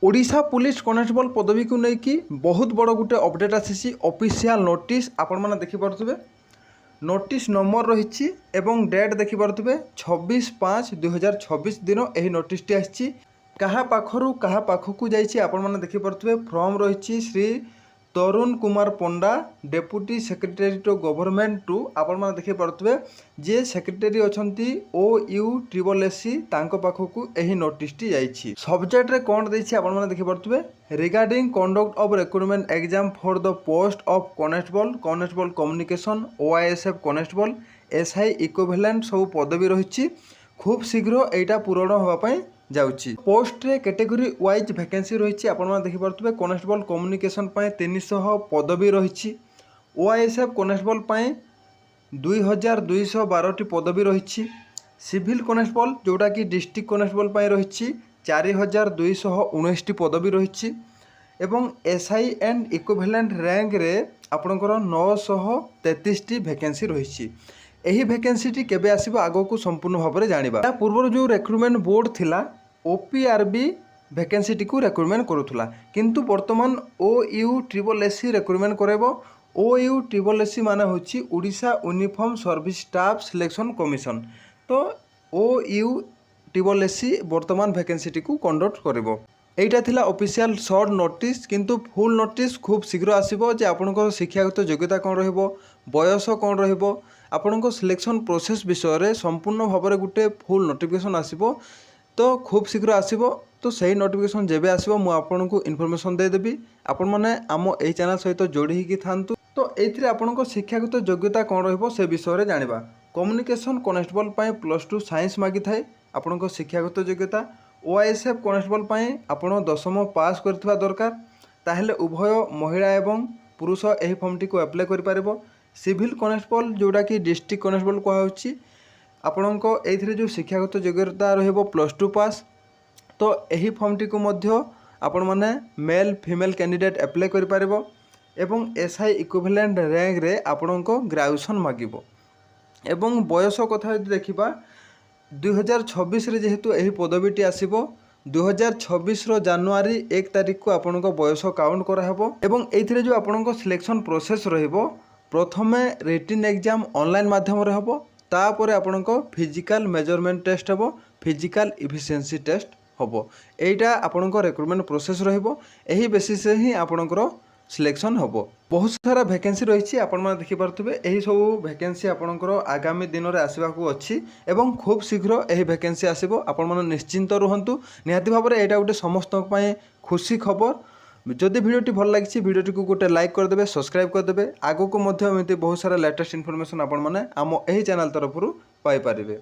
Odisha police constable पदवी को लेकिन बहुत बड़ गोटे अपडेट आसी ऑफिशियल नोटिस आपण मैंने देखिपे। नोटिस नंबर रही एवं डेट देखिपे 26/5/2026 दिन यह नोटिसटी आसी क्या पाखर क्या पाखक जाने देखिपे। फ्रम रही Shri Tarun Kumar Panda deputy secretary to government to आपण मैंने देखिपे जे सेक्रेटरी अच्छा OUSSC पाखक यही नोटिसटी जाइए। सब्जेक्ट रे कौन देछि आपण मैंने देखिपे regarding conduct of recruitment exam for the post of constable constable communication OISF constable SI equivalent सब पदवी रही खूब शीघ्र यहाँ पूरण होगापाई जाउची। पोस्ट रे कैटेगरी वाइज वैकेंसी रही आपण मैंने देखिपे कॉन्स्टेबल कम्युनिकेशन 300 पदवी रही OISF कॉन्स्टेबल 2212 पदवी रही सिविल कॉन्स्टेबल जोटा कि डिस्ट्रिक्ट कॉन्स्टेबल रही 4219 पदवी रही एवं SI एंड इक्विवेलेंट रैंक रे आपणकर 933 वैकेंसी रही। यही वैकेंसी केबे आसीबो आगो को संपूर्ण भाव में जानिबा। पूर्व जो रिक्रूटमेंट बोर्ड थिला OPRB वैकेंसी को रिक्रूटमेंट करूथुला किंतु वर्तमान OUSSC रिक्रूटमेंट करेबो। OUSSC माने होची Odisha uniform service staff selection commission. तो OUSSC वर्तमान वैकेंसी को कंडक्ट करिवो। एटा थिला ऑफिशियल शॉर्ट नोटिस किंतु फुल नोटिस खूब शीघ्र आसीबो जे आपनको शिक्षागत योग्यता कौन रहिबो बयस कौन रहिबो आपनको सिलेक्शन प्रोसेस विषय रे संपूर्ण भाव में गोटे फुल नोटिफिकेशन आसीबो। तो खूब शीघ्र आसीबो। तो सही नोटिफिकेशन जेबे आसीबो मु आपनको इनफॉरमेशन दे देबी। आपण माने आम एही चैनल सहित जोड़ी होगी थांतु। तो एथिरे आपनको शिक्षागत योग्यता कौन रहिबो से विषय रे जानिबा। कम्युनिकेशन कॉन्स्टेबल पाए +2 साइंस मागी थाए आपनको शिक्षागत योग्यता। OISF कॉन्स्टेबल पाए आपण 10वीं पास करथिबा दरकार ताहेले उभय महिला एवं पुरुष एही फॉर्मटी को अप्लाई करि पारिबो। सिविल कॉन्स्टेबल जोटा कि डिस्ट्रिक्ट कॉन्स्टेबल कहुछि आपणको एथिरे जो शिक्षागत योग्यता रहिबो +2 पास। तो यही फॉर्मटी को मध्य आपण माने मेल फीमेल कैंडिडेट अप्लाई करि पारिबो एवं SI इक्विवेलेंट रैंक रे आपणको ग्रेजुएशन मागिबो। एवं बयस कथा यदि देखिबा 2026 रे जेहेतु यही पदवीटी आसीबो 2026 जनवरी 1 तारिख को आपणको बयस काउंट कराहबो। एवं एथिरे जो आपणको सिलेक्शन प्रोसेस रहिबो प्रथमे रिटन एग्जाम ऑनलाइन माध्यम रे हबो तापर आपणको फिजिकल मेजरमेंट टेस्ट हबो फिजिकल इफिशिएंसी टेस्ट हबो। एटा आपणको रिक्रूटमेंट प्रोसेस रहिबो एही बेसिस रे ही आपणकर सिलेक्शन हबो। बहुत सारा वैकेंसी रही आपण माने देखि पारथबे एही सब वैकेंसी आपणकर आगामी दिन रे आसीबाकू अछि एवं खूब शीघ्र एही वैकेंसी आसीबो। आपण माने निश्चिंत रहंतु निहाती भाव में एटा गोटे समस्त पय खुशी खबर। जदि वीडियोटी भल लागिछि वीडियोटी को गोटे लाइक करदेबे सब्सक्राइब करदेबे आगो को मध्य एमती बहुत सारा लेटेस्ट इनफॉरमेशन आपण माने आम एही चैनल तरफ पाई पारिबे।